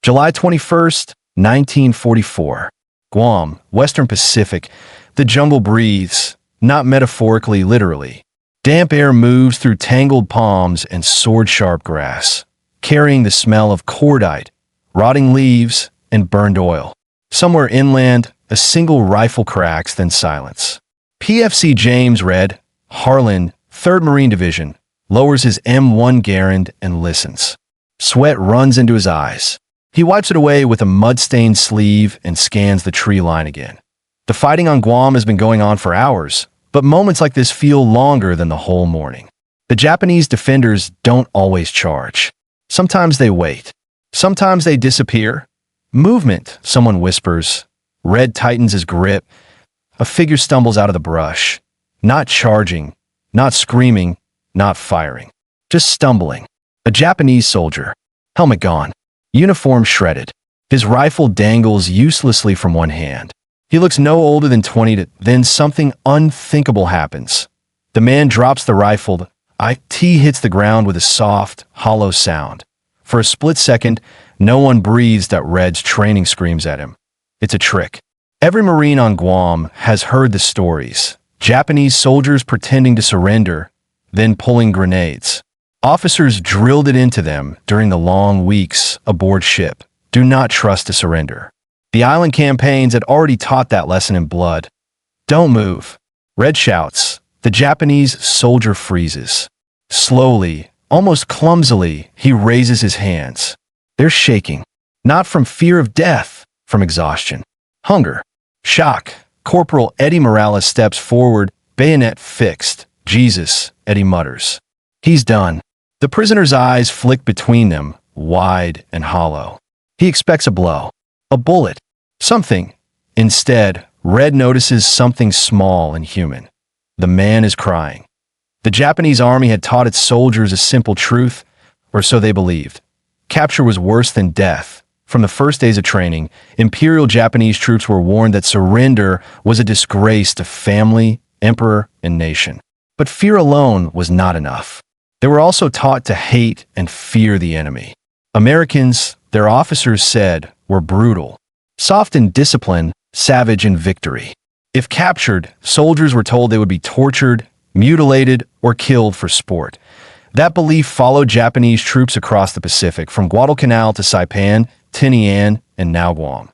July 21st, 1944. Guam, Western Pacific. The jungle breathes, not metaphorically, literally. Damp air moves through tangled palms and sword-sharp grass, carrying the smell of cordite, rotting leaves, and burned oil. Somewhere inland, a single rifle cracks, then silence. PFC James Red, Harlan, 3rd Marine Division, lowers his M1 Garand and listens. Sweat runs into his eyes. He wipes it away with a mud-stained sleeve and scans the tree line again. The fighting on Guam has been going on for hours, but moments like this feel longer than the whole morning. The Japanese defenders don't always charge. Sometimes they wait. Sometimes they disappear. Movement, someone whispers. Red tightens his grip. A figure stumbles out of the brush. Not charging, not screaming, not firing. Just stumbling. A Japanese soldier. Helmet gone. Uniform shredded. His rifle dangles uselessly from one hand. He looks no older than 20. Then something unthinkable happens. The man drops the rifle. The IT hits the ground with a soft, hollow sound. For a split second, no one breathes. That Red's training screams at him. It's a trick. Every Marine on Guam has heard the stories. Japanese soldiers pretending to surrender, then pulling grenades. Officers drilled it into them during the long weeks aboard ship. Do not trust to surrender. The island campaigns had already taught that lesson in blood. Don't move. Red shouts. The Japanese soldier freezes. Slowly, almost clumsily, he raises his hands. They're shaking. Not from fear of death, from exhaustion. Hunger. Shock. Corporal Eddie Morales steps forward, bayonet fixed. Jesus, Eddie mutters. He's done. The prisoner's eyes flick between them, wide and hollow. He expects a blow. A bullet. Something. Instead, Red notices something small and human. The man is crying. The Japanese army had taught its soldiers a simple truth, or so they believed. Capture was worse than death. From the first days of training, Imperial Japanese troops were warned that surrender was a disgrace to family, emperor, and nation. But fear alone was not enough. They were also taught to hate and fear the enemy. Americans, their officers said, were brutal, soft in discipline, savage in victory. If captured, soldiers were told they would be tortured, mutilated, or killed for sport. That belief followed Japanese troops across the Pacific, from Guadalcanal to Saipan, Tinian, and now Guam,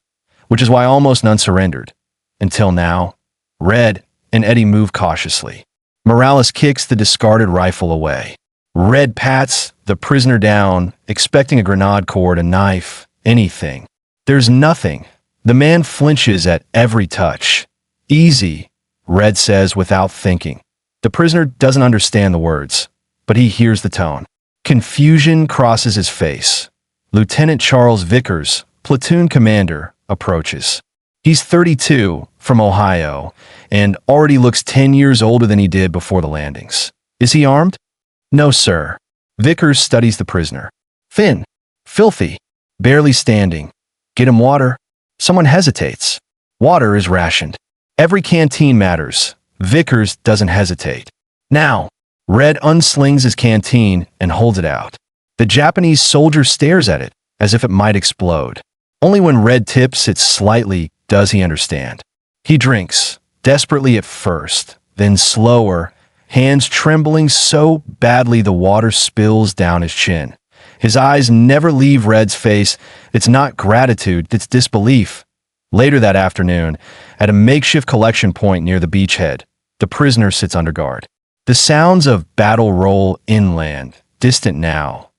which is why almost none surrendered. Until now, Red and Eddie move cautiously. Morales kicks the discarded rifle away. Red pats the prisoner down, expecting a grenade cord, a knife, anything. There's nothing. The man flinches at every touch. Easy, Red says without thinking. The prisoner doesn't understand the words, but he hears the tone. Confusion crosses his face. Lieutenant Charles Vickers, platoon commander, approaches. He's 32, from Ohio, and already looks 10 years older than he did before the landings. Is he armed? No, sir. Vickers studies the prisoner. Thin, filthy, barely standing. Get him water? Someone hesitates. Water is rationed. Every canteen matters. Vickers doesn't hesitate. Now, Red unslings his canteen and holds it out. The Japanese soldier stares at it, as if it might explode. Only when Red tips it slightly does he understand. He drinks, desperately at first, then slower, hands trembling so badly the water spills down his chin. His eyes never leave Red's face. It's not gratitude, it's disbelief. Later that afternoon, at a makeshift collection point near the beachhead, the prisoner sits under guard. The sounds of battle roll inland, distant now.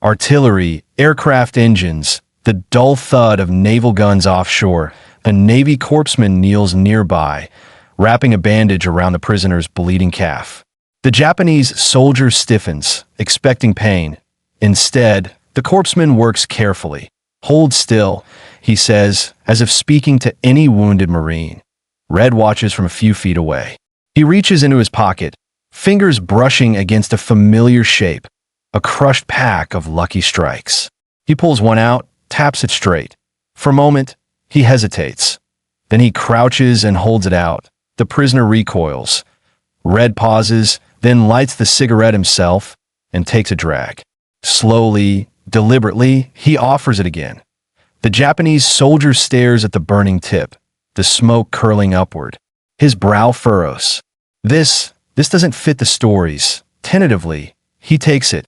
Artillery, aircraft engines, the dull thud of naval guns offshore. A Navy corpsman kneels nearby, wrapping a bandage around the prisoner's bleeding calf. The Japanese soldier stiffens, expecting pain. Instead, the corpsman works carefully. Hold still, he says, as if speaking to any wounded Marine. Red watches from a few feet away. He reaches into his pocket, fingers brushing against a familiar shape, a crushed pack of Lucky Strikes. He pulls one out, taps it straight. For a moment, he hesitates. Then he crouches and holds it out. The prisoner recoils. Red pauses, then lights the cigarette himself and takes a drag. Slowly, deliberately, he offers it again. The Japanese soldier stares at the burning tip, the smoke curling upward. His brow furrows. This doesn't fit the stories. Tentatively, he takes it.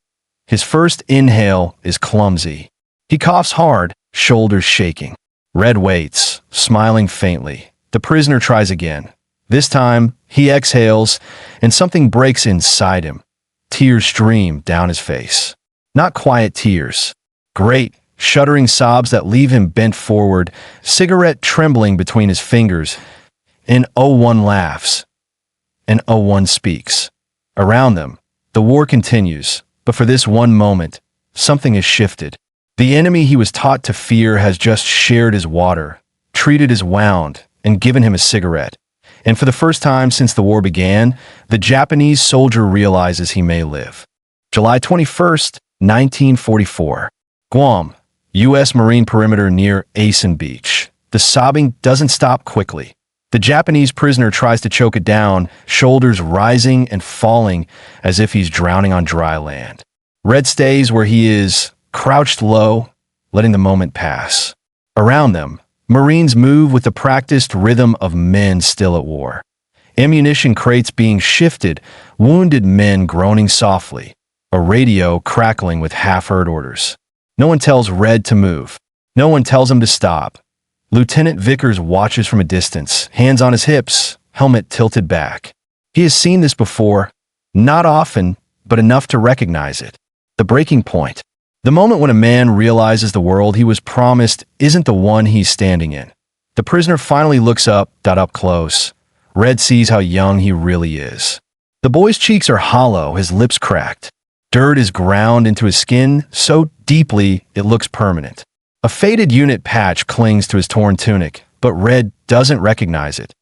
His first inhale is clumsy. He coughs hard, shoulders shaking. Red waits, smiling faintly. The prisoner tries again. This time, he exhales, and something breaks inside him. Tears stream down his face. Not quiet tears. Great, shuddering sobs that leave him bent forward, cigarette trembling between his fingers. And O1 laughs. And O1 speaks. Around them, the war continues, but for this one moment, something has shifted. The enemy he was taught to fear has just shared his water, treated his wound, and given him a cigarette. And for the first time since the war began, the Japanese soldier realizes he may live. July 21st, 1944. Guam, U.S. Marine perimeter near Asen Beach. The sobbing doesn't stop quickly. The Japanese prisoner tries to choke it down, shoulders rising and falling as if he's drowning on dry land. Red stays where he is, crouched low, letting the moment pass. Around them, Marines move with the practiced rhythm of men still at war. Ammunition crates being shifted, wounded men groaning softly, a radio crackling with half-heard orders. No one tells Red to move. No one tells him to stop. Lieutenant Vickers watches from a distance, hands on his hips, helmet tilted back. He has seen this before, not often, but enough to recognize it. The breaking point. The moment when a man realizes the world he was promised isn't the one he's standing in. The prisoner finally looks up close. Red sees how young he really is. The boy's cheeks are hollow, his lips cracked. Dirt is ground into his skin so deeply it looks permanent. A faded unit patch clings to his torn tunic, but Red doesn't recognize it.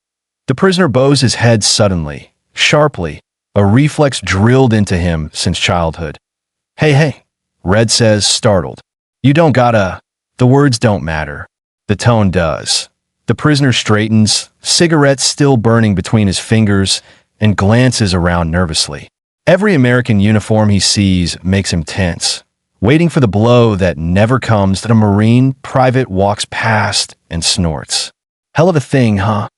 The prisoner bows his head suddenly, sharply, a reflex drilled into him since childhood. Hey, Red says, startled. You don't gotta. The words don't matter. The tone does. The prisoner straightens, cigarette still burning between his fingers, and glances around nervously. Every American uniform he sees makes him tense, waiting for the blow that never comes. That a Marine private walks past and snorts. Hell of a thing, huh?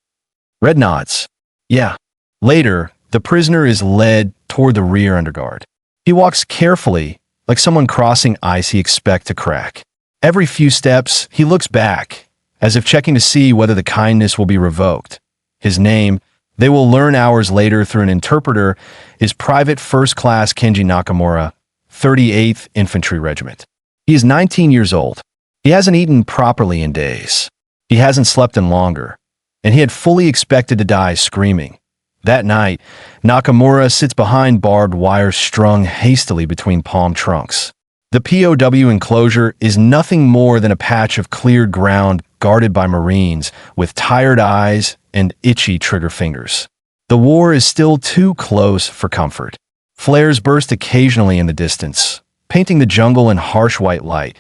Red nods. Yeah. Later, the prisoner is led toward the rear underguard. He walks carefully, like someone crossing ice he expects to crack. Every few steps, he looks back, as if checking to see whether the kindness will be revoked. His name, they will learn hours later through an interpreter, is Private First Class Kenji Nakamura, 38th Infantry Regiment. He is 19 years old. He hasn't eaten properly in days. He hasn't slept in longer, and he had fully expected to die screaming. That night, Nakamura sits behind barbed wire strung hastily between palm trunks. The POW enclosure is nothing more than a patch of cleared ground guarded by Marines with tired eyes and itchy trigger fingers. The war is still too close for comfort. Flares burst occasionally in the distance, painting the jungle in harsh white light.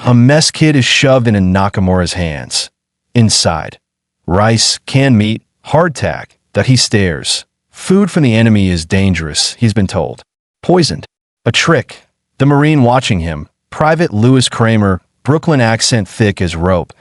A mess kit is shoved into Nakamura's hands. Inside, rice, canned meat, hardtack, that he stares. Food from the enemy is dangerous, he's been told. Poisoned. A trick. The Marine watching him, Private Louis Kramer, Brooklyn accent thick as rope,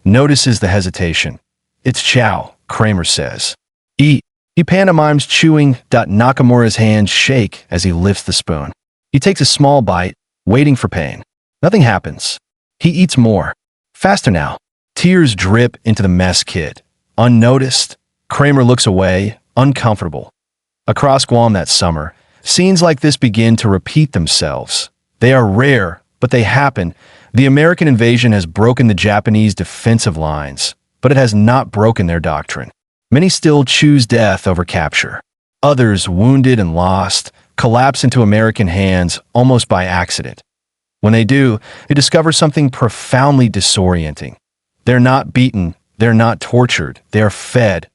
notices the hesitation. It's chow, Kramer says. Eat. He pantomimes chewing. Nakamura's hands shake as he lifts the spoon. He takes a small bite, waiting for pain. Nothing happens. He eats more. Faster now. Tears drip into the mess kit. Unnoticed, Kramer looks away, uncomfortable. Across Guam that summer, scenes like this begin to repeat themselves. They are rare, but they happen. The American invasion has broken the Japanese defensive lines, but it has not broken their doctrine. Many still choose death over capture. Others, wounded and lost, collapse into American hands almost by accident. When they do, they discover something profoundly disorienting. They're not beaten, they're not tortured, they are fed.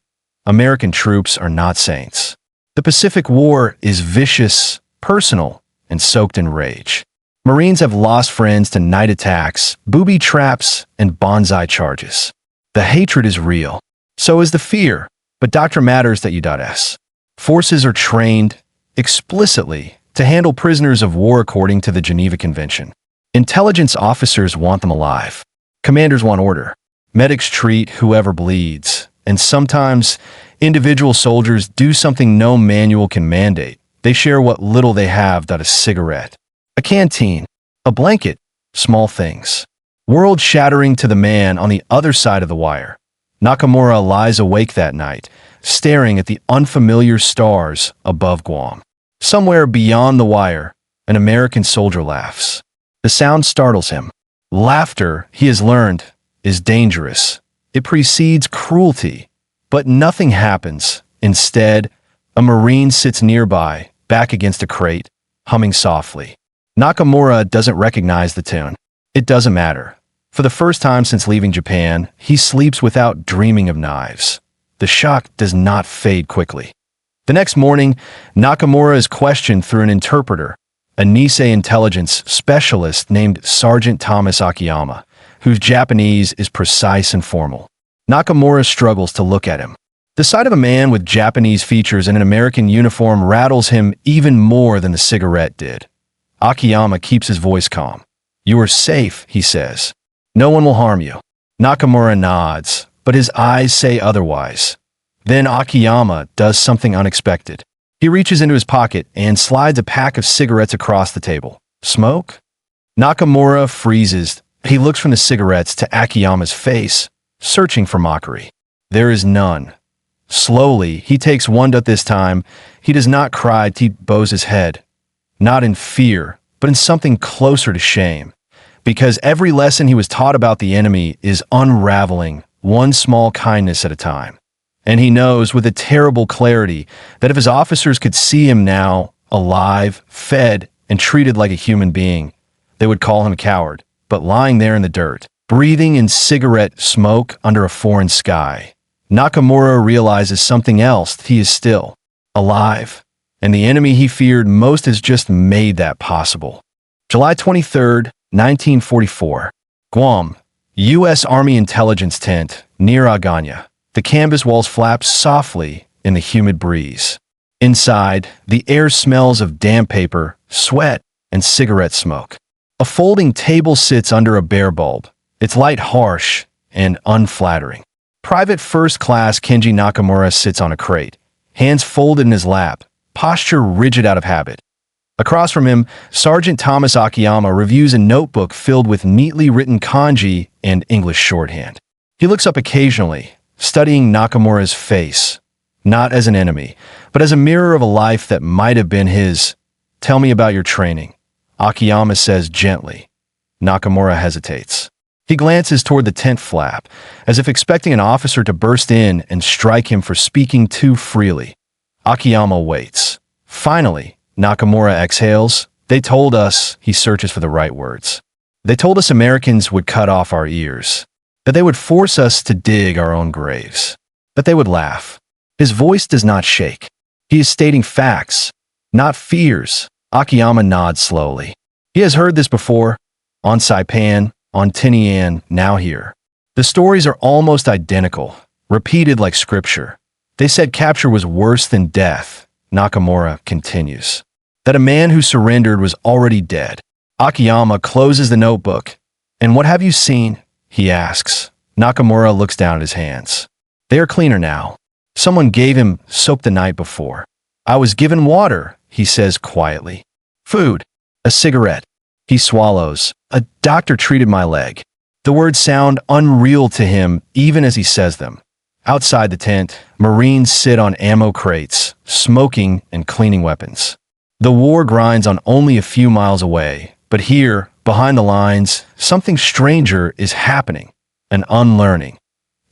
American troops are not saints. The Pacific War is vicious, personal, and soaked in rage. Marines have lost friends to night attacks, booby traps, and bonsai charges. The hatred is real. So is the fear, but doctrine matters that U.S. Forces are trained, explicitly, to handle prisoners of war according to the Geneva Convention. Intelligence officers want them alive. Commanders want order. Medics treat whoever bleeds. And sometimes, individual soldiers do something no manual can mandate. They share what little they have, a cigarette, a canteen, a blanket, small things. World-shattering to the man on the other side of the wire. Nakamura lies awake that night, staring at the unfamiliar stars above Guam. Somewhere beyond the wire, an American soldier laughs. The sound startles him. Laughter, he has learned, is dangerous. It precedes cruelty. But nothing happens. Instead, a Marine sits nearby, back against a crate, humming softly. Nakamura doesn't recognize the tune. It doesn't matter. For the first time since leaving Japan, he sleeps without dreaming of knives. The shock does not fade quickly. The next morning, Nakamura is questioned through an interpreter, a Nisei intelligence specialist named Sergeant Thomas Akiyama, whose Japanese is precise and formal. Nakamura struggles to look at him. The sight of a man with Japanese features in an American uniform rattles him even more than the cigarette did. Akiyama keeps his voice calm. "You are safe," he says. "No one will harm you." Nakamura nods, but his eyes say otherwise. Then Akiyama does something unexpected. He reaches into his pocket and slides a pack of cigarettes across the table. "Smoke?" Nakamura freezes. He looks from the cigarettes to Akiyama's face, searching for mockery. There is none. Slowly, he takes one, but this time, he does not cry. He bows his head. Not in fear, but in something closer to shame. Because every lesson he was taught about the enemy is unraveling, one small kindness at a time. And he knows with a terrible clarity that if his officers could see him now, alive, fed, and treated like a human being, they would call him a coward. But lying there in the dirt, breathing in cigarette smoke under a foreign sky, Nakamura realizes something else. He is still alive. And the enemy he feared most has just made that possible. July 23rd, 1944. Guam, U.S. Army intelligence tent near Aganya. The canvas walls flap softly in the humid breeze. Inside, the air smells of damp paper, sweat, and cigarette smoke. A folding table sits under a bare bulb, its light harsh and unflattering. Private First Class Kenji Nakamura sits on a crate, hands folded in his lap, posture rigid out of habit. Across from him, Sergeant Thomas Akiyama reviews a notebook filled with neatly written kanji and English shorthand. He looks up occasionally, studying Nakamura's face, not as an enemy, but as a mirror of a life that might have been his. "Tell me about your training," Akiyama says gently. Nakamura hesitates. He glances toward the tent flap, as if expecting an officer to burst in and strike him for speaking too freely. Akiyama waits. Finally, Nakamura exhales. "They told us," he searches for the right words. "They told us Americans would cut off our ears, that they would force us to dig our own graves, that they would laugh." His voice does not shake. He is stating facts, not fears. Akiyama nods slowly. He has heard this before, on Saipan, on Tinian, now here. The stories are almost identical, repeated like scripture. They said capture was worse than death, Nakamura continues. That a man who surrendered was already dead. Akiyama closes the notebook. "And what have you seen?" he asks. Nakamura looks down at his hands. They are cleaner now. Someone gave him soap the night before. "I was given water," he says quietly. "Food. A cigarette." He swallows. "A doctor treated my leg." The words sound unreal to him even as he says them. Outside the tent, Marines sit on ammo crates, smoking and cleaning weapons. The war grinds on only a few miles away, but here, behind the lines, something stranger is happening, an unlearning.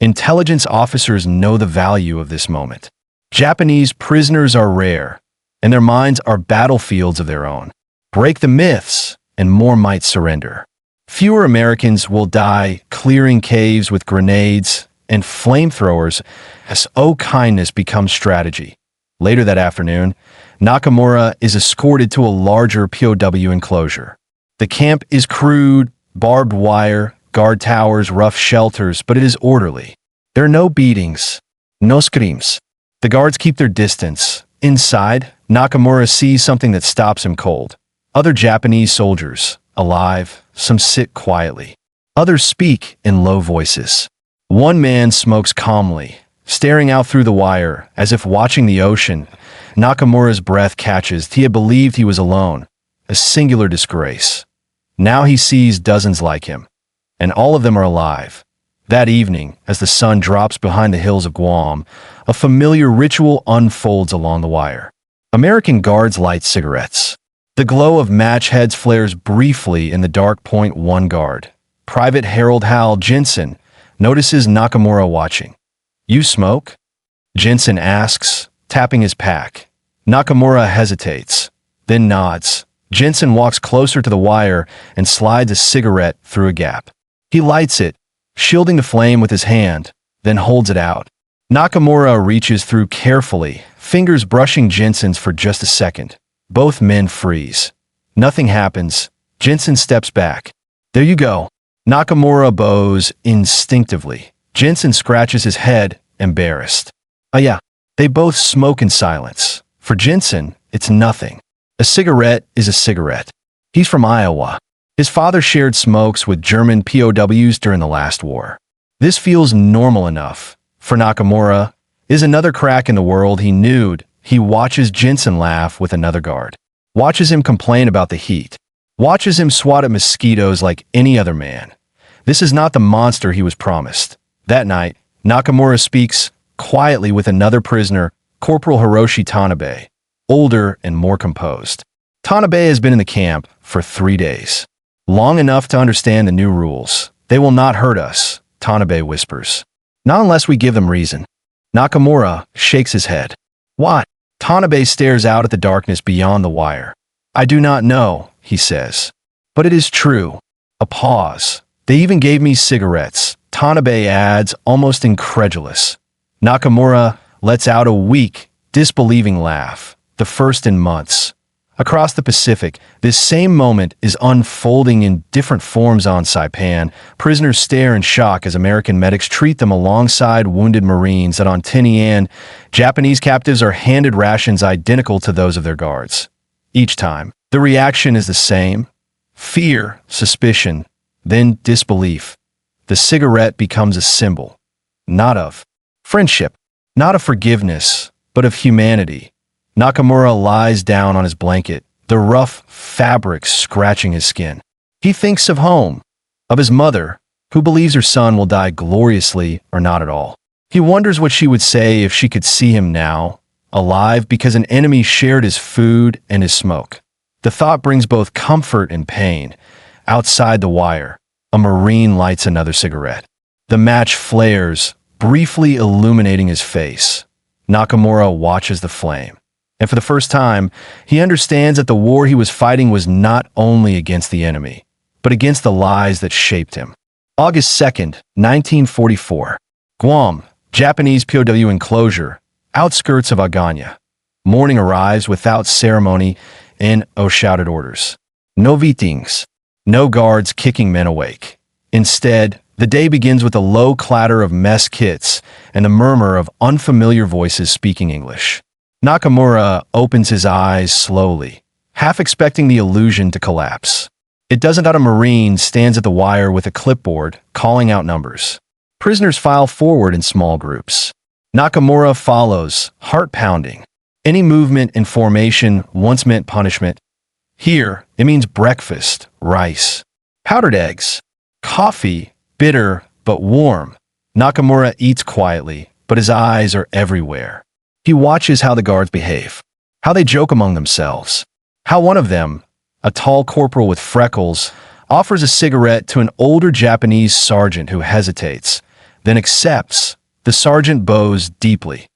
Intelligence officers know the value of this moment. Japanese prisoners are rare, and their minds are battlefields of their own. Break the myths, and more might surrender. Fewer Americans will die clearing caves with grenades and flamethrowers as kindness becomes strategy. Later that afternoon, Nakamura is escorted to a larger POW enclosure. The camp is crude, barbed wire, guard towers, rough shelters, but it is orderly. There are no beatings, no screams. The guards keep their distance. Inside, Nakamura sees something that stops him cold. Other Japanese soldiers, alive, some sit quietly. Others speak in low voices. One man smokes calmly, staring out through the wire as if watching the ocean. Nakamura's breath catches. He had believed he was alone, a singular disgrace. Now he sees dozens like him, and all of them are alive. That evening, as the sun drops behind the hills of Guam, a familiar ritual unfolds along the wire. American guards light cigarettes. The glow of match heads flares briefly in the dark. One guard, Private Harold Hal Jensen, notices Nakamura watching. "You smoke?" Jensen asks, tapping his pack. Nakamura hesitates, then nods. Jensen walks closer to the wire and slides a cigarette through a gap. He lights it, shielding the flame with his hand, then holds it out. Nakamura reaches through carefully, fingers brushing Jensen's for just a second. Both men freeze. Nothing happens. Jensen steps back. "There you go." Nakamura bows instinctively. Jensen scratches his head, embarrassed. "Oh yeah." They both smoke in silence. For Jensen, it's nothing. A cigarette is a cigarette. He's from Iowa. His father shared smokes with German POWs during the last war. This feels normal enough. For Nakamura, is another crack in the world he knew. He watches Jensen laugh with another guard. Watches him complain about the heat. Watches him swat at mosquitoes like any other man. This is not the monster he was promised. That night, Nakamura speaks quietly with another prisoner, Corporal Hiroshi Tanabe, older and more composed. Tanabe has been in the camp for 3 days. Long enough to understand the new rules. "They will not hurt us," Tanabe whispers. "Not unless we give them reason." Nakamura shakes his head. "What?" Tanabe stares out at the darkness beyond the wire. "I do not know," he says. "But it is true." A pause. "They even gave me cigarettes," Tanabe adds, almost incredulous. Nakamura lets out a weak, disbelieving laugh, the first in months. Across the Pacific, this same moment is unfolding in different forms on Saipan. Prisoners stare in shock as American medics treat them alongside wounded Marines. And on Tinian, Japanese captives are handed rations identical to those of their guards. Each time, the reaction is the same: fear, suspicion, then disbelief. The cigarette becomes a symbol, not of friendship, not of forgiveness, but of humanity. Nakamura lies down on his blanket, the rough fabric scratching his skin. He thinks of home, of his mother, who believes her son will die gloriously or not at all. He wonders what she would say if she could see him now, alive because an enemy shared his food and his smoke. The thought brings both comfort and pain. Outside the wire, a Marine lights another cigarette. The match flares, briefly illuminating his face. Nakamura watches the flame. And for the first time, he understands that the war he was fighting was not only against the enemy, but against the lies that shaped him. August 2nd, 1944. Guam, Japanese POW enclosure, outskirts of Aganya. Morning arrives without ceremony and shouted orders. No meetings, no guards kicking men awake. Instead, the day begins with a low clatter of mess kits and the murmur of unfamiliar voices speaking English. Nakamura opens his eyes slowly, half expecting the illusion to collapse. It doesn't. A Marine stands at the wire with a clipboard, calling out numbers. Prisoners file forward in small groups. Nakamura follows, heart pounding. Any movement in formation once meant punishment. Here, it means breakfast, rice, powdered eggs, coffee, bitter but warm. Nakamura eats quietly, but his eyes are everywhere. He watches how the guards behave, how they joke among themselves, how one of them, a tall corporal with freckles, offers a cigarette to an older Japanese sergeant who hesitates, then accepts. The sergeant bows deeply.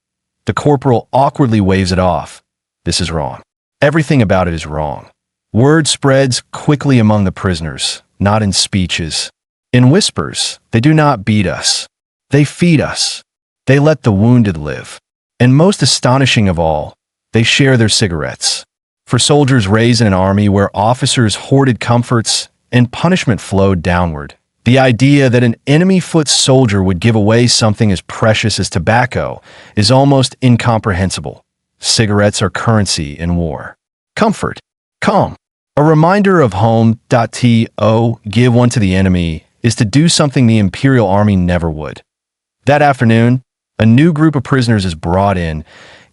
The corporal awkwardly waves it off. This is wrong. Everything about it is wrong. Word spreads quickly among the prisoners, not in speeches. In whispers, they do not beat us. They feed us. They let the wounded live. And most astonishing of all, they share their cigarettes. For soldiers raised in an army where officers hoarded comforts and punishment flowed downward, the idea that an enemy-foot soldier would give away something as precious as tobacco is almost incomprehensible. Cigarettes are currency in war. Comfort. Calm. A reminder of home. Give one to the enemy, is to do something the Imperial Army never would. That afternoon, a new group of prisoners is brought in,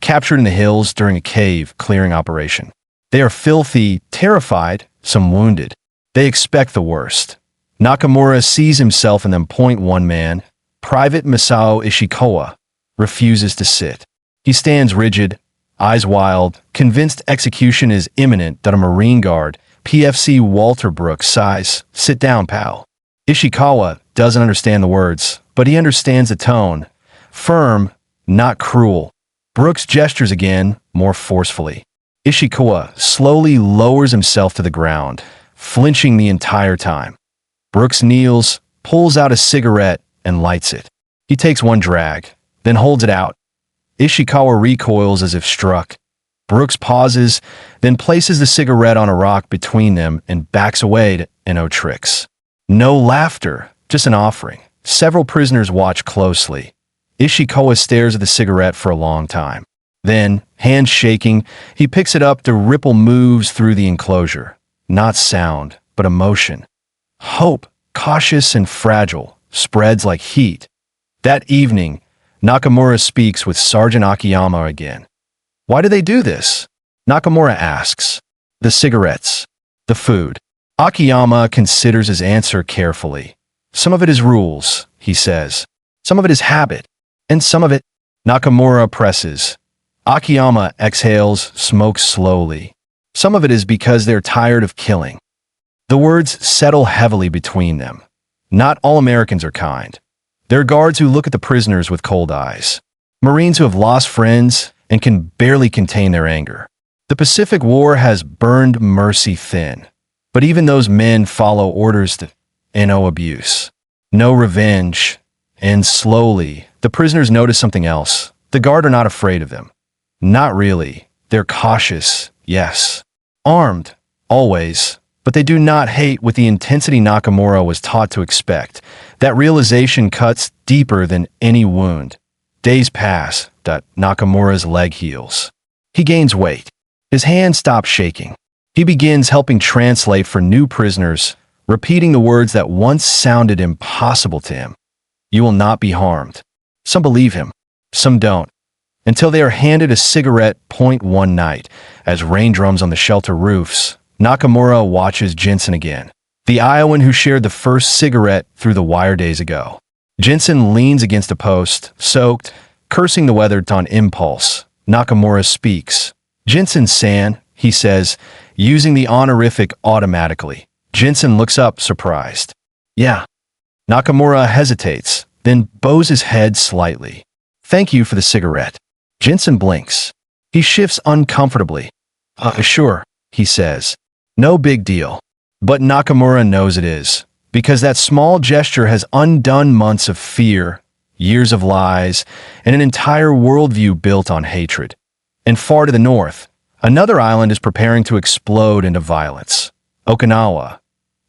captured in the hills during a cave clearing operation. They are filthy, terrified, some wounded. They expect the worst. Nakamura sees himself in them. One man, Private Masao Ishikawa, refuses to sit. He stands rigid, eyes wild, convinced execution is imminent. That a Marine guard, PFC Walter Brooks, sighs, "Sit down, pal." Ishikawa doesn't understand the words, but he understands the tone. Firm, not cruel. Brooks gestures again, more forcefully. Ishikawa slowly lowers himself to the ground, flinching the entire time. Brooks kneels, pulls out a cigarette, and lights it. He takes one drag, then holds it out. Ishikawa recoils as if struck. Brooks pauses, then places the cigarette on a rock between them and backs away to no tricks. No laughter, just an offering. Several prisoners watch closely. Ishikawa stares at the cigarette for a long time. Then, hands shaking, he picks it up. The ripple moves through the enclosure. Not sound, but emotion. Hope, cautious and fragile, spreads like heat. That evening, Nakamura speaks with Sergeant Akiyama again. Why do they do this? Nakamura asks. The cigarettes. The food. Akiyama considers his answer carefully. Some of it is rules, he says. Some of it is habit. And some of it, Nakamura presses. Akiyama exhales, smokes slowly. Some of it is because they're tired of killing. The words settle heavily between them. Not all Americans are kind. There are guards who look at the prisoners with cold eyes. Marines who have lost friends and can barely contain their anger. The Pacific War has burned mercy thin. But even those men follow orders to no abuse, no revenge. And slowly, the prisoners notice something else. The guard are not afraid of them. Not really. They're cautious, yes. Armed, always. But they do not hate with the intensity Nakamura was taught to expect. That realization cuts deeper than any wound. Days pass. Nakamura's leg heals. He gains weight. His hand stops shaking. He begins helping translate for new prisoners, repeating the words that once sounded impossible to him. You will not be harmed. Some believe him, some don't, until they are handed a cigarette. One night, as rain drums on the shelter roofs, Nakamura watches Jensen again, the Iowan who shared the first cigarette through the wire days ago. Jensen leans against a post, soaked, cursing the weather. On impulse, Nakamura speaks. Jensen-san, he says, using the honorific automatically. Jensen looks up, surprised. Yeah. Nakamura hesitates, then bows his head slightly. Thank you for the cigarette. Jensen blinks. He shifts uncomfortably. Sure, he says. No big deal. But Nakamura knows it is, because that small gesture has undone months of fear, years of lies, and an entire worldview built on hatred. And far to the north, another island is preparing to explode into violence. Okinawa,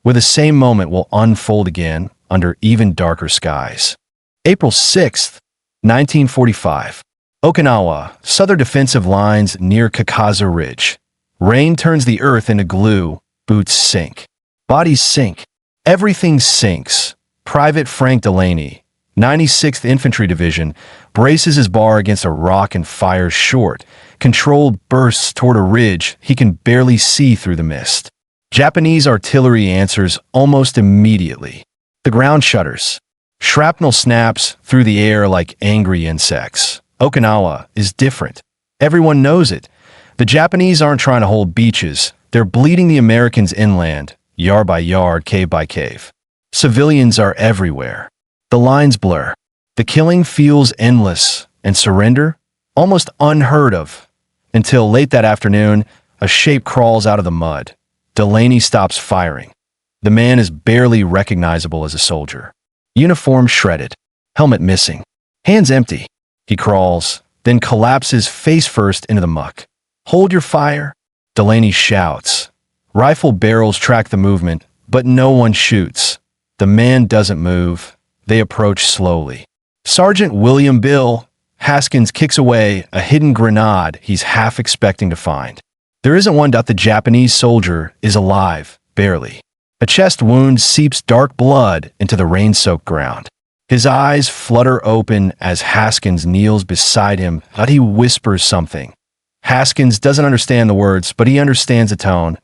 where the same moment will unfold again under even darker skies. April 6th, 1945. Okinawa, southern defensive lines near Kakaza Ridge. Rain turns the earth into glue, boots sink. Bodies sink. Everything sinks. Private Frank Delaney, 96th Infantry Division, braces his bar against a rock and fires short. Controlled bursts toward a ridge he can barely see through the mist. Japanese artillery answers almost immediately. The ground shudders. Shrapnel snaps through the air like angry insects. Okinawa is different. Everyone knows it. The Japanese aren't trying to hold beaches. They're bleeding the Americans inland, yard by yard, cave by cave. Civilians are everywhere. The lines blur. The killing feels endless, and surrender almost unheard of. Until late that afternoon, a shape crawls out of the mud. Delaney stops firing. The man is barely recognizable as a soldier. Uniform shredded, helmet missing, hands empty. He crawls, then collapses face first into the muck. Hold your fire, Delaney shouts. Rifle barrels track the movement, but no one shoots. The man doesn't move. They approach slowly. Sergeant William Bill Haskins kicks away a hidden grenade he's half expecting to find. There isn't one. The Japanese soldier is alive, barely. A chest wound seeps dark blood into the rain-soaked ground. His eyes flutter open as Haskins kneels beside him, but he whispers something. Haskins doesn't understand the words, but he understands the tone.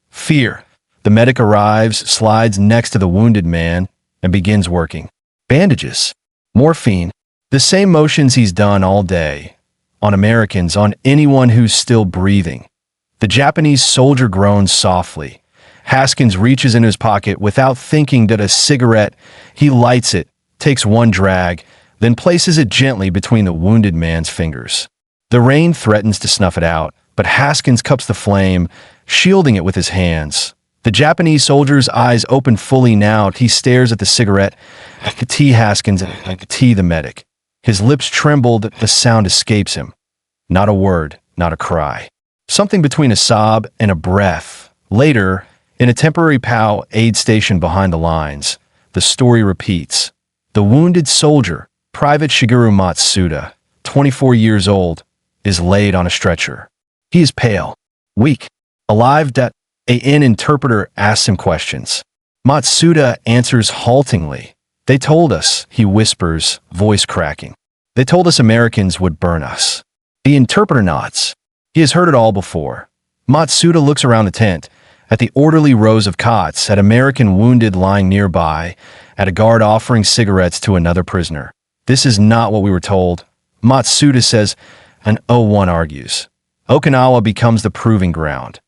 Fear. The medic arrives, slides next to the wounded man, and begins working. Bandages. Morphine. The same motions he's done all day. On Americans, on anyone who's still breathing. The Japanese soldier groans softly. Haskins reaches in his pocket without thinking that a cigarette. He lights it, takes one drag, then places it gently between the wounded man's fingers. The rain threatens to snuff it out, but Haskins cups the flame, shielding it with his hands. The Japanese soldier's eyes open fully now. He stares at the cigarette, at the T. Haskins, and at the T. the medic. His lips tremble, the sound escapes him. Not a word, not a cry. Something between a sob and a breath. Later, in a temporary POW aid station behind the lines, the story repeats. The wounded soldier, Private Shigeru Matsuda, 24 years old, is laid on a stretcher. He is pale, weak, alive. An interpreter asks him questions. Matsuda answers haltingly. They told us, he whispers, voice cracking. They told us Americans would burn us. The interpreter nods. He has heard it all before. Matsuda looks around the tent, at the orderly rows of cots, at American wounded lying nearby, at a guard offering cigarettes to another prisoner. This is not what we were told. Matsuda says, and O1 argues. Okinawa becomes the proving ground.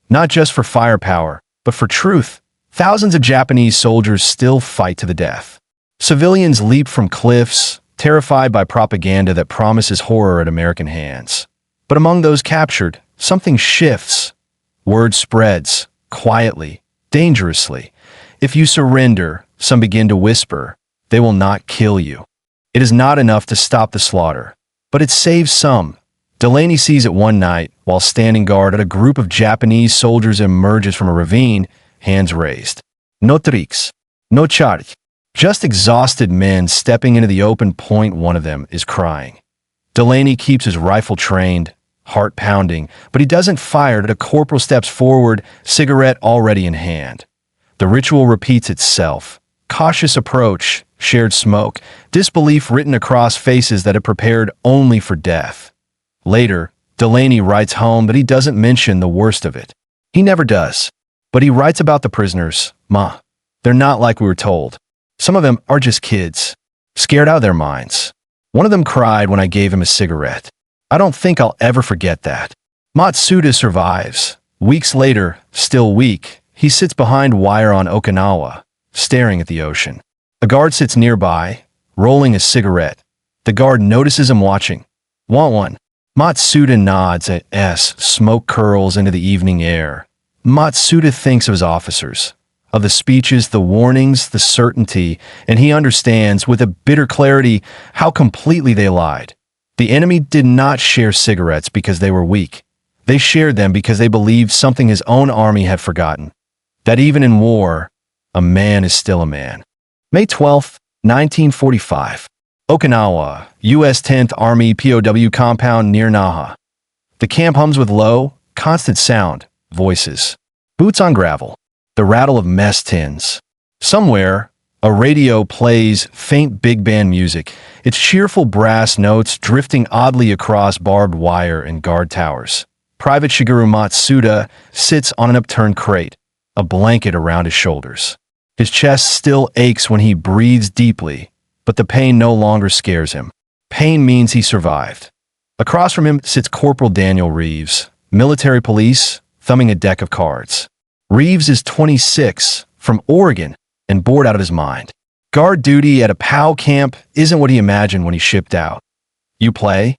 Not just for firepower, but for truth. Thousands of Japanese soldiers still fight to the death. Civilians leap from cliffs, terrified by propaganda that promises horror at American hands. But among those captured, something shifts. Word spreads, quietly, dangerously. If you surrender, some begin to whisper, they will not kill you. It is not enough to stop the slaughter, but it saves some. Delaney sees it one night while standing guard at a group of Japanese soldiers emerges from a ravine, hands raised. No tricks, no charge. Just exhausted men stepping into the open point. One of them is crying. Delaney keeps his rifle trained, heart pounding, but he doesn't fire at a corporal steps forward, cigarette already in hand. The ritual repeats itself. Cautious approach, shared smoke, disbelief written across faces that had prepared only for death. Later, Delaney writes home that he doesn't mention the worst of it. He never does. But he writes about the prisoners. Ma, they're not like we were told. Some of them are just kids, scared out of their minds. One of them cried when I gave him a cigarette. I don't think I'll ever forget that. Matsuda survives. Weeks later, still weak, he sits behind wire on Okinawa, staring at the ocean. A guard sits nearby, rolling a cigarette. The guard notices him watching. Want one? Matsuda nods at S. Smoke curls into the evening air. Matsuda thinks of his officers, of the speeches, the warnings, the certainty, and he understands with a bitter clarity how completely they lied. The enemy did not share cigarettes because they were weak. They shared them because they believed something his own army had forgotten. That even in war, a man is still a man. May 12, 1945. Okinawa, U.S. 10th Army POW compound near Naha. The camp hums with low, constant sound, voices. Boots on gravel. The rattle of mess tins. Somewhere, a radio plays faint big band music, its cheerful brass notes drifting oddly across barbed wire and guard towers. Private Shigeru Matsuda sits on an upturned crate, a blanket around his shoulders. His chest still aches when he breathes deeply, but the pain no longer scares him. Pain means he survived. Across from him sits Corporal Daniel Reeves, military police, thumbing a deck of cards. Reeves is 26, from Oregon, and bored out of his mind. Guard duty at a POW camp isn't what he imagined when he shipped out. You play?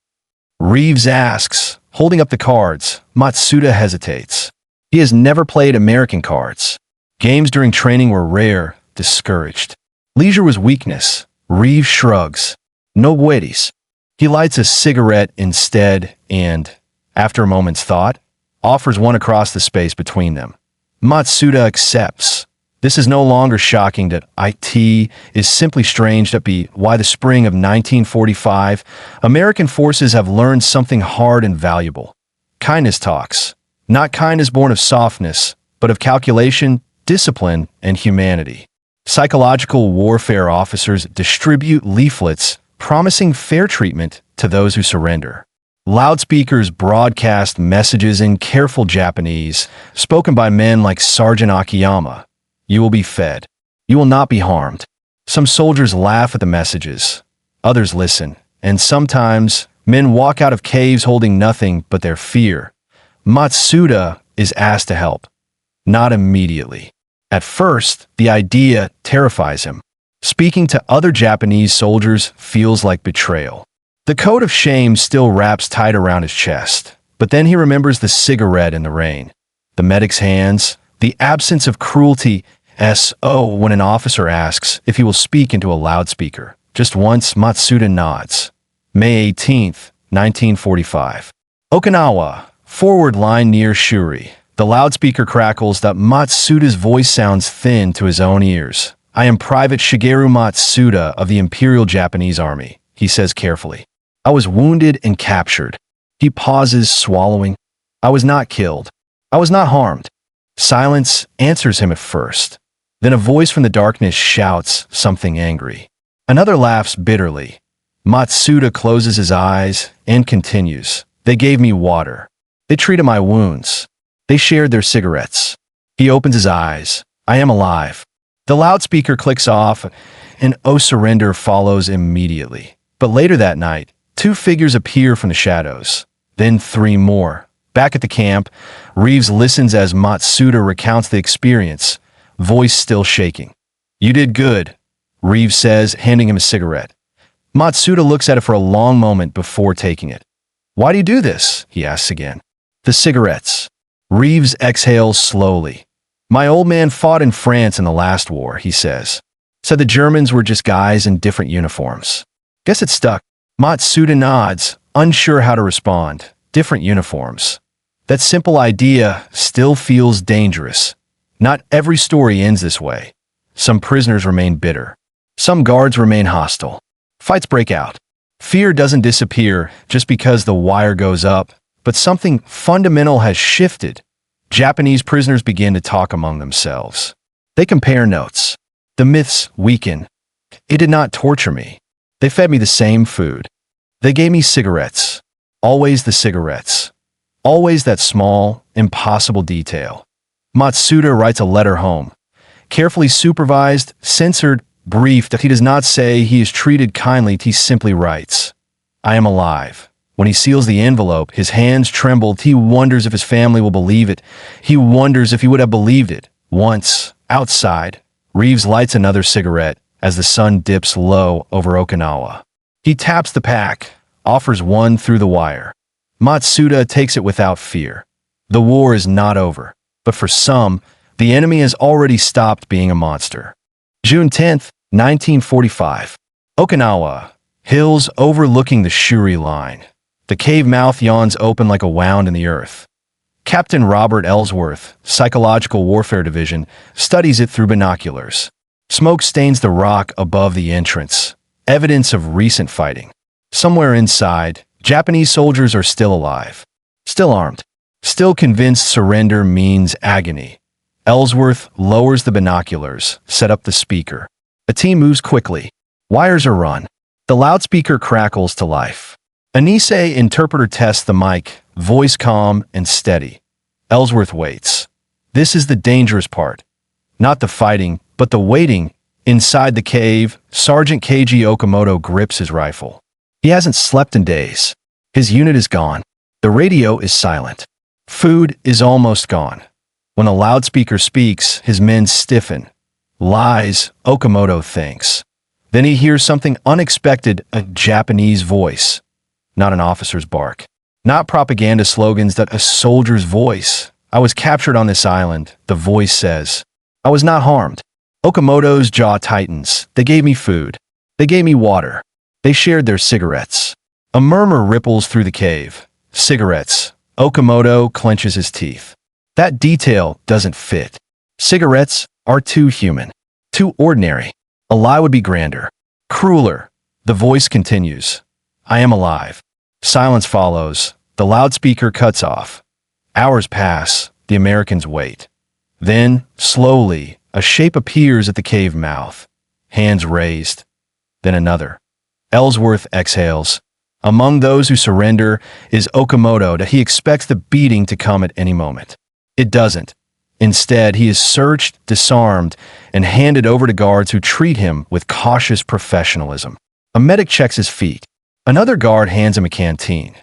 Reeves asks, holding up the cards. Matsuda hesitates. He has never played American cards. Games during training were rare, discouraged. Leisure was weakness. Reeves shrugs. No buetis. He lights a cigarette instead and, after a moment's thought, offers one across the space between them. Matsuda accepts. This is no longer shocking that IT is simply strange that be why the spring of 1945, American forces have learned something hard and valuable. Kindness talks. Not kindness born of softness, but of calculation, discipline, and humanity. Psychological warfare officers distribute leaflets promising fair treatment to those who surrender. Loudspeakers broadcast messages in careful Japanese, spoken by men like Sergeant Okinawa. You will be fed. You will not be harmed. Some soldiers laugh at the messages. Others listen. And sometimes, men walk out of caves holding nothing but their fear. Matsuda is asked to help. Not immediately. At first, the idea terrifies him. Speaking to other Japanese soldiers feels like betrayal. The coat of shame still wraps tight around his chest, but then he remembers the cigarette in the rain, the medic's hands, the absence of cruelty. When an officer asks if he will speak into a loudspeaker. Just once, Matsuda nods. May 18th, 1945. Okinawa, forward line near Shuri. The loudspeaker crackles that Matsuda's voice sounds thin to his own ears. I am Private Shigeru Matsuda of the Imperial Japanese Army, he says carefully. I was wounded and captured. He pauses, swallowing. I was not killed. I was not harmed. Silence answers him at first. Then a voice from the darkness shouts something angry. Another laughs bitterly. Matsuda closes his eyes and continues. They gave me water. They treated my wounds. They shared their cigarettes. He opens his eyes. I am alive. The loudspeaker clicks off, and "Oh, surrender" follows immediately. But later that night, 2 figures appear from the shadows. Then 3 more. Back at the camp, Reeves listens as Matsuda recounts the experience, voice still shaking. You did good, Reeves says, handing him a cigarette. Matsuda looks at it for a long moment before taking it. Why do you do this? He asks again. The cigarettes. Reeves exhales slowly. My old man fought in France in the last war, he says. Said the Germans were just guys in different uniforms. Guess it stuck. Matsuda nods, unsure how to respond. Different uniforms. That simple idea still feels dangerous. Not every story ends this way. Some prisoners remain bitter. Some guards remain hostile. Fights break out. Fear doesn't disappear just because the wire goes up, but something fundamental has shifted. Japanese prisoners begin to talk among themselves. They compare notes. The myths weaken. It did not torture me. They fed me the same food. They gave me cigarettes. Always the cigarettes. Always that small, impossible detail. Matsuda writes a letter home. Carefully supervised, censored, brief that he does not say he is treated kindly, he simply writes, I am alive. When he seals the envelope, his hands trembled. He wonders if his family will believe it. He wonders if he would have believed it. Once, outside, Reeves lights another cigarette as the sun dips low over Okinawa. He taps the pack, offers one through the wire. Matsuda takes it without fear. The war is not over, but for some, the enemy has already stopped being a monster. June 10th, 1945. Okinawa. Hills overlooking the Shuri line. The cave mouth yawns open like a wound in the earth. Captain Robert Ellsworth, Psychological Warfare Division, studies it through binoculars. Smoke stains the rock above the entrance, evidence of recent fighting. Somewhere inside, Japanese soldiers are still alive, still armed, still convinced surrender means agony. Ellsworth lowers the binoculars, set up the speaker. A team moves quickly. Wires are run. The loudspeaker crackles to life. A Nisei interpreter tests the mic, voice calm and steady. Ellsworth waits. This is the dangerous part. Not the fighting, but the waiting. Inside the cave, Sergeant Keiji Okamoto grips his rifle. He hasn't slept in days. His unit is gone. The radio is silent. Food is almost gone. When a loudspeaker speaks, his men stiffen. Lies, Okamoto thinks. Then he hears something unexpected, a Japanese voice. Not an officer's bark. Not propaganda slogans, that a soldier's voice. I was captured on this island, the voice says. I was not harmed. Okamoto's jaw tightens. They gave me food. They gave me water. They shared their cigarettes. A murmur ripples through the cave. Cigarettes. Okamoto clenches his teeth. That detail doesn't fit. Cigarettes are too human. Too ordinary. A lie would be grander. Crueler. The voice continues. I am alive. Silence follows. The loudspeaker cuts off. Hours pass. The Americans wait. Then, slowly, a shape appears at the cave mouth. Hands raised. Then another. Ellsworth exhales. Among those who surrender is Okamoto that he expects the beating to come at any moment. It doesn't. Instead, he is searched, disarmed, and handed over to guards who treat him with cautious professionalism. A medic checks his feet. Another guard hands him a canteen.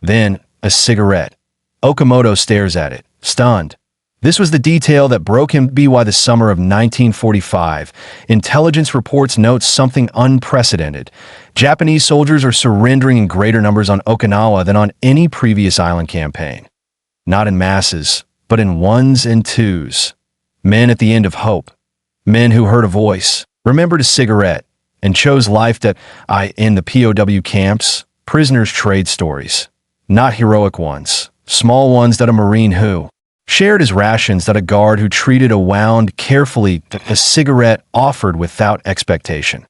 Then, a cigarette. Okamoto stares at it, stunned. This was the detail that broke him. By the summer of 1945, intelligence reports note something unprecedented. Japanese soldiers are surrendering in greater numbers on Okinawa than on any previous island campaign. Not in masses, but in ones and twos. Men at the end of hope. Men who heard a voice, remembered a cigarette, and chose life that in the POW camps, prisoners trade stories. Not heroic ones, small ones that a Marine who shared his rations, that a guard who treated a wound carefully, a cigarette offered without expectation.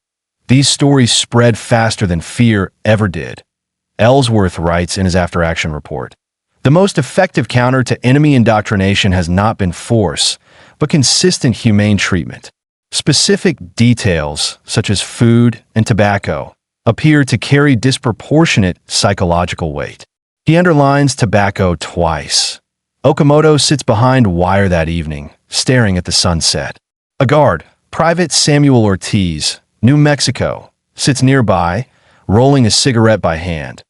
These stories spread faster than fear ever did. Ellsworth writes in his after-action report, "The most effective counter to enemy indoctrination has not been force, but consistent humane treatment. Specific details, such as food and tobacco, appear to carry disproportionate psychological weight." He underlines tobacco twice. Okamoto sits behind wire that evening, staring at the sunset. A guard, Private Samuel Ortiz, New Mexico, sits nearby, rolling a cigarette by hand.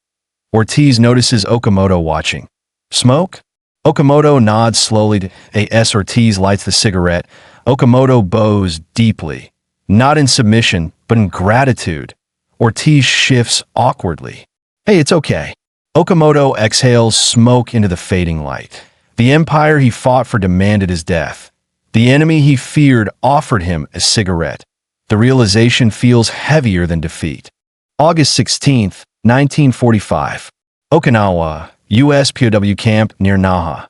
Ortiz notices Okamoto watching. "Smoke?" Okamoto nods slowly to A.S. Ortiz lights the cigarette. Okamoto bows deeply, not in submission, but in gratitude. Ortiz shifts awkwardly. "Hey, it's okay." Okamoto exhales smoke into the fading light. The empire he fought for demanded his death. The enemy he feared offered him a cigarette. The realization feels heavier than defeat. August 16th, 1945. Okinawa, U.S. POW camp near Naha.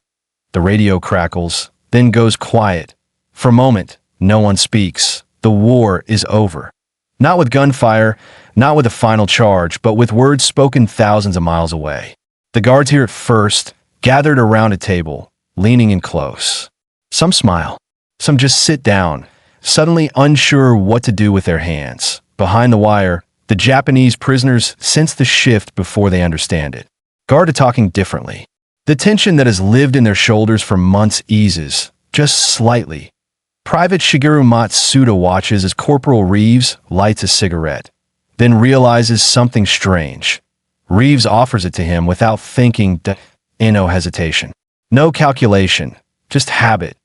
The radio crackles, then goes quiet. For a moment, no one speaks. The war is over. Not with gunfire, not with a final charge, but with words spoken thousands of miles away. The guards hear it first, gathered around a table, leaning in close. Some smile. Some just sit down, suddenly unsure what to do with their hands. Behind the wire, the Japanese prisoners sense the shift before they understand it. Guard are talking differently. The tension that has lived in their shoulders for months eases, just slightly. Private Shigeru Matsuda watches as Corporal Reeves lights a cigarette, then realizes something strange. Reeves offers it to him without thinking, no hesitation. No calculation, just habit.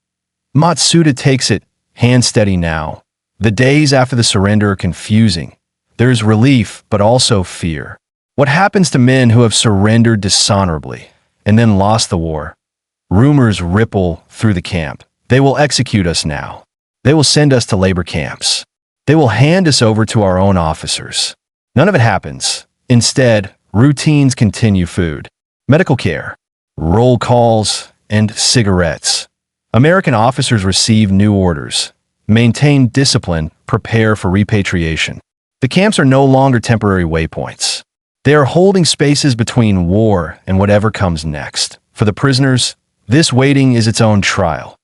Matsuda takes it, hand steady now. The days after the surrender are confusing. There is relief, but also fear. What happens to men who have surrendered dishonorably and then lost the war? Rumors ripple through the camp. They will execute us now. They will send us to labor camps. They will hand us over to our own officers. None of it happens. Instead, routines continue: food, medical care, roll calls, and cigarettes. American officers receive new orders. Maintain discipline, prepare for repatriation. The camps are no longer temporary waypoints. They are holding spaces between war and whatever comes next. For the prisoners, this waiting is its own trial.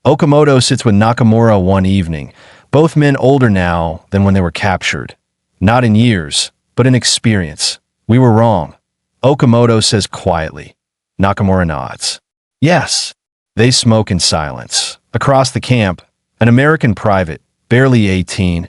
Okamoto sits with Nakamura one evening, both men older now than when they were captured. Not in years, but in experience. "We were wrong," Okamoto says quietly. Nakamura nods. "Yes." They smoke in silence. Across the camp, an American private, barely 18,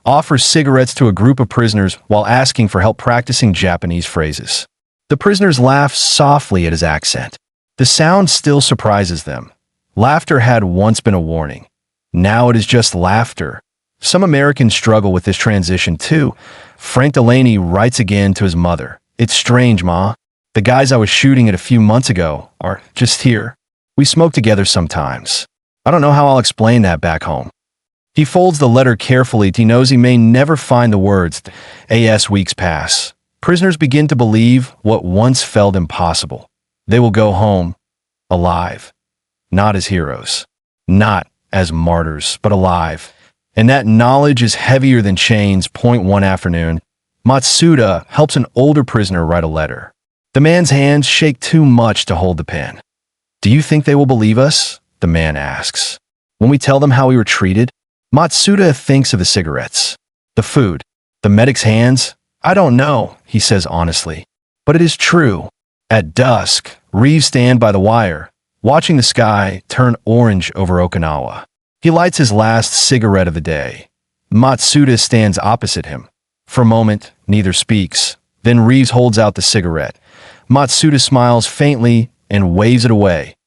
offers cigarettes to a group of prisoners while asking for help practicing Japanese phrases. The prisoners laugh softly at his accent. The sound still surprises them. Laughter had once been a warning. Now it is just laughter. Some Americans struggle with this transition too. Frank Delaney writes again to his mother. "It's strange, Ma. The guys I was shooting at a few months ago are just here. We smoke together sometimes. I don't know how I'll explain that back home." He folds the letter carefully. He knows he may never find the words. As weeks pass, prisoners begin to believe what once felt impossible. They will go home, alive. Not as heroes, not as martyrs, but alive. And that knowledge is heavier than chains. One afternoon, Matsuda helps an older prisoner write a letter. The man's hands shake too much to hold the pen. "Do you think they will believe us?" the man asks. When we tell them how we were treated, Matsuda thinks of the cigarettes, the food, the medic's hands. I don't know, he says honestly. But it is true. At dusk, Reeves stands by the wire, watching the sky turn orange over Okinawa. He lights his last cigarette of the day. Matsuda stands opposite him. For a moment, neither speaks. Then Reeves holds out the cigarette. Matsuda smiles faintly and waves it away.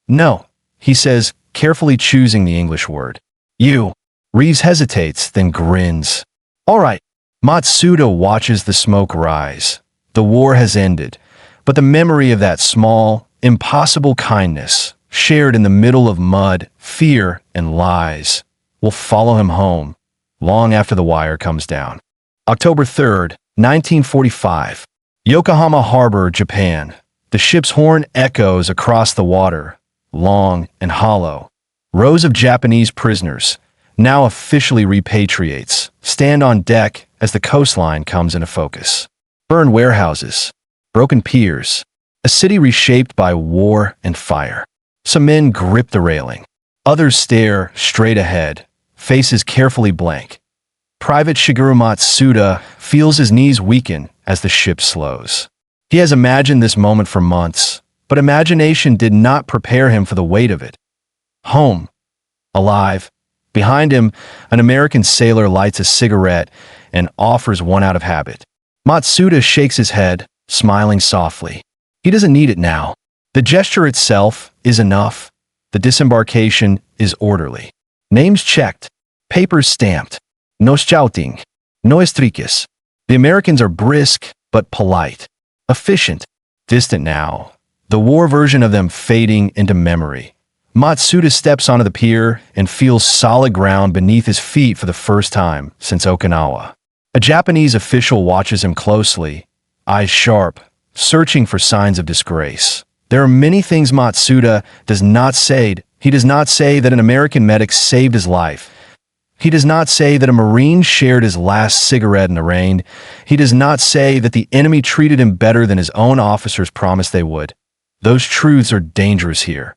No, he says, carefully choosing the English word. You. Reeves hesitates, then grins. All right. Matsuda watches the smoke rise. The war has ended, but the memory of that small, impossible kindness, shared in the middle of mud, fear, and lies, will follow him home, long after the wire comes down. October 3rd, 1945. Yokohama Harbor, Japan. The ship's horn echoes across the water, long and hollow. Rows of Japanese prisoners, now officially repatriates, stand on deck as the coastline comes into focus. Burned warehouses, broken piers, a city reshaped by war and fire. Some men grip the railing. Others stare straight ahead, faces carefully blank. Private Shigeru Matsuda feels his knees weaken as the ship slows. He has imagined this moment for months, but imagination did not prepare him for the weight of it. Home. Alive. Behind him, an American sailor lights a cigarette and offers one out of habit. Matsuda shakes his head, smiling softly. He doesn't need it now. The gesture itself is enough. The disembarkation is orderly. Names checked. Papers stamped. No shouting. No estriques. The Americans are brisk, but polite. Efficient. Distant now. The war version of them fading into memory. Matsuda steps onto the pier and feels solid ground beneath his feet for the first time since Okinawa. A Japanese official watches him closely, eyes sharp, searching for signs of disgrace. There are many things Matsuda does not say. He does not say that an American medic saved his life. He does not say that a Marine shared his last cigarette in the rain. He does not say that the enemy treated him better than his own officers promised they would. Those truths are dangerous here.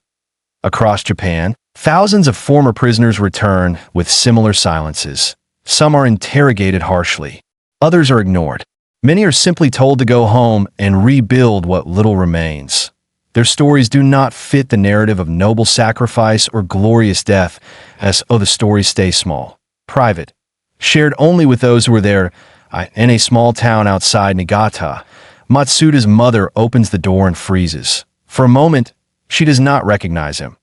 Across Japan, thousands of former prisoners return with similar silences. Some are interrogated harshly. Others are ignored. Many are simply told to go home and rebuild what little remains. Their stories do not fit the narrative of noble sacrifice or glorious death, as the stories stay small, private, shared only with those who were there. In a small town outside Niigata, Matsuda's mother opens the door and freezes. For a moment, she does not recognize him.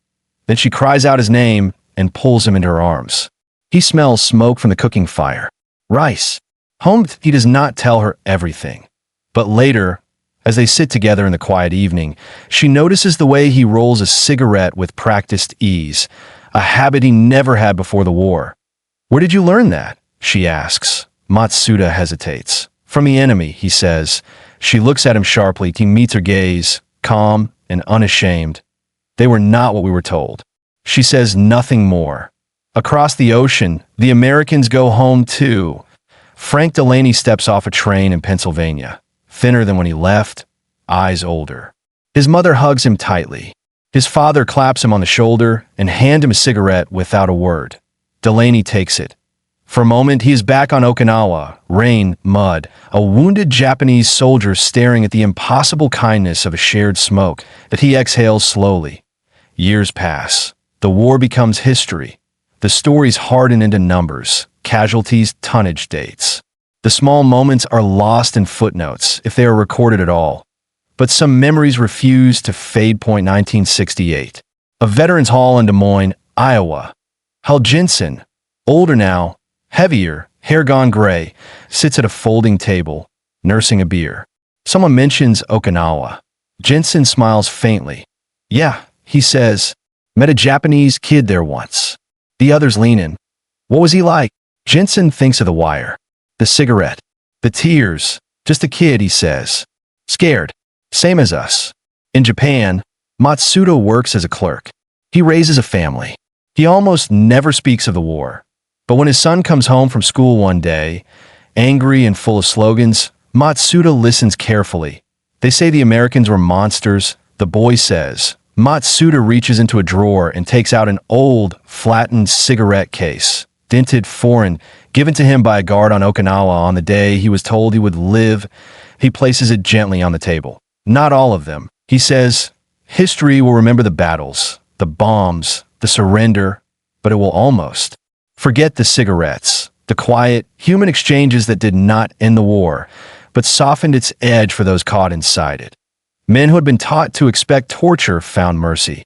Then she cries out his name and pulls him into her arms. He smells smoke from the cooking fire. Rice. Home. He does not tell her everything. But later, as they sit together in the quiet evening, she notices the way he rolls a cigarette with practiced ease, a habit he never had before the war. Where did you learn that? She asks. Matsuda hesitates. From the enemy, he says. She looks at him sharply. He meets her gaze, calm and unashamed. They were not what we were told. She says nothing more. Across the ocean, the Americans go home too. Frank Delaney steps off a train in Pennsylvania, thinner than when he left, eyes older. His mother hugs him tightly. His father claps him on the shoulder and hands him a cigarette without a word. Delaney takes it. For a moment, he is back on Okinawa, rain, mud, a wounded Japanese soldier staring at the impossible kindness of a shared smoke that he exhales slowly. Years pass. The war becomes history. The stories harden into numbers, casualties, tonnage dates. The small moments are lost in footnotes, if they are recorded at all. But some memories refuse to fade. 1968. A veterans hall in Des Moines, Iowa. Hal Jensen, older now, heavier, hair gone gray, sits at a folding table, nursing a beer. Someone mentions Okinawa. Jensen smiles faintly. Yeah, he says, met a Japanese kid there once. The others lean in. What was he like? Jensen thinks of the wire. The cigarette. The tears. Just a kid, he says. Scared. Same as us. In Japan, Matsuda works as a clerk. He raises a family. He almost never speaks of the war. But when his son comes home from school one day, angry and full of slogans, Matsuda listens carefully. They say the Americans were monsters. The boy says, Matsuda reaches into a drawer and takes out an old, flattened cigarette case, dented, foreign, given to him by a guard on Okinawa on the day he was told he would live. He places it gently on the table. Not all of them. He says, history will remember the battles, the bombs, the surrender, but it will almost forget the cigarettes, the quiet, human exchanges that did not end the war, but softened its edge for those caught inside it. Men who had been taught to expect torture found mercy.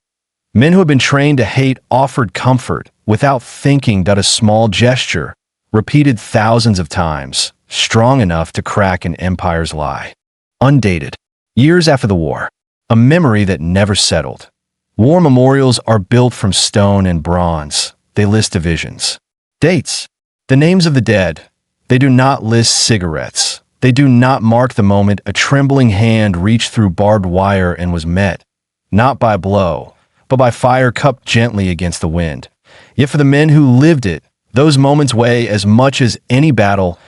Men who had been trained to hate offered comfort without thinking that a small gesture, repeated thousands of times, strong enough to crack an empire's lie. Undated. Years after the war. A memory that never settled. War memorials are built from stone and bronze. They list divisions. Dates. The names of the dead. They do not list cigarettes. They do not mark the moment a trembling hand reached through barbed wire and was met, not by a blow, but by fire cupped gently against the wind. Yet for the men who lived it, those moments weigh as much as any battle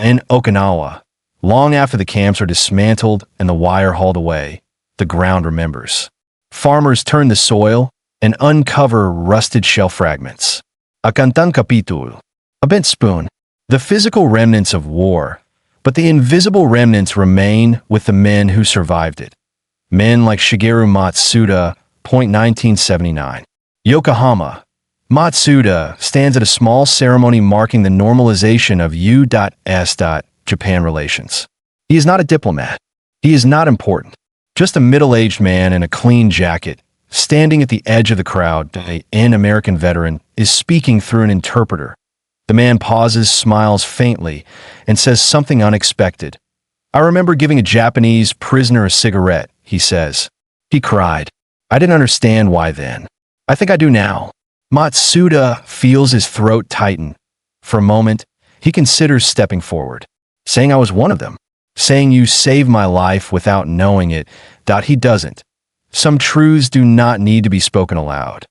in Okinawa. Long after the camps are dismantled and the wire hauled away, the ground remembers. Farmers turn the soil and uncover rusted shell fragments. A kantang kapitulo. A bent spoon. The physical remnants of war, but the invisible remnants remain with the men who survived it. Men like Shigeru Matsuda, 1979. Yokohama. Matsuda stands at a small ceremony marking the normalization of U.S.Japan relations. He is not a diplomat. He is not important. Just a middle-aged man in a clean jacket, standing at the edge of the crowd. An American veteran is speaking through an interpreter. The man pauses, smiles faintly, and says something unexpected. I remember giving a Japanese prisoner a cigarette, he says. He cried. I didn't understand why then. I think I do now. Matsuda feels his throat tighten. For a moment, he considers stepping forward, saying I was one of them, saying you saved my life without knowing it. He doesn't. Some truths do not need to be spoken aloud.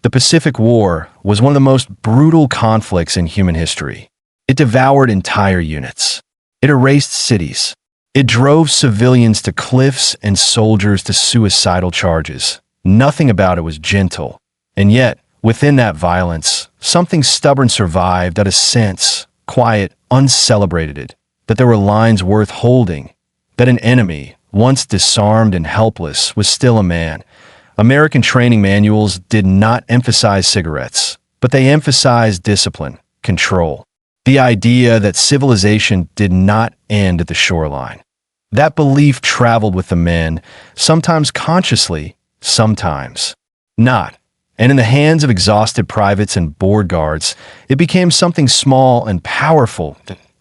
The Pacific War was one of the most brutal conflicts in human history. It devoured entire units. It erased cities. It drove civilians to cliffs and soldiers to suicidal charges. Nothing about it was gentle. And yet, within that violence, something stubborn survived, a sense, quiet, uncelebrated, that there were lines worth holding, that an enemy, once disarmed and helpless, was still a man. American training manuals did not emphasize cigarettes, but they emphasized discipline, control. The idea that civilization did not end at the shoreline. That belief traveled with the men, sometimes consciously, sometimes not. And in the hands of exhausted privates and board guards, it became something small and powerful,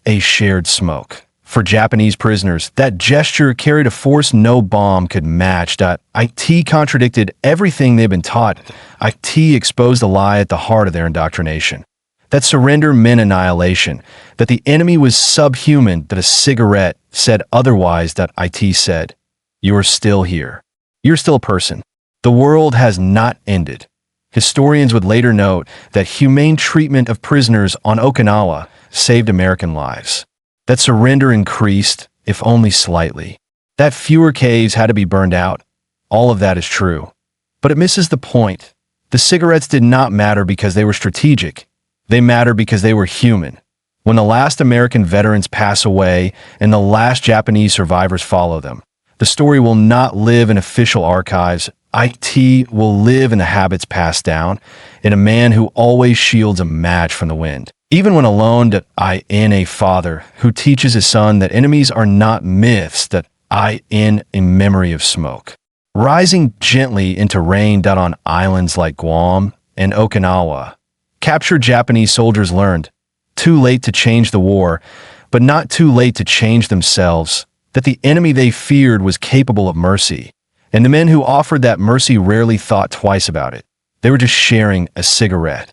a shared smoke. For Japanese prisoners, that gesture carried a force no bomb could match. IT contradicted everything they'd been taught. IT exposed a lie at the heart of their indoctrination. That surrender meant annihilation, that the enemy was subhuman, that a cigarette said otherwise, that IT said, you're still here. You're still a person. The world has not ended. Historians would later note that humane treatment of prisoners on Okinawa saved American lives. That surrender increased, if only slightly. That fewer caves had to be burned out. All of that is true. But it misses the point. The cigarettes did not matter because they were strategic. They mattered because they were human. When the last American veterans pass away and the last Japanese survivors follow them, the story will not live in official archives. IT will live in the habits passed down, in a man who always shields a match from the wind. Even when alone, in a father who teaches his son that enemies are not myths, in a memory of smoke. Rising gently into rain on islands like Guam and Okinawa, captured Japanese soldiers learned, too late to change the war, but not too late to change themselves, that the enemy they feared was capable of mercy. And the men who offered that mercy rarely thought twice about it. They were just sharing a cigarette.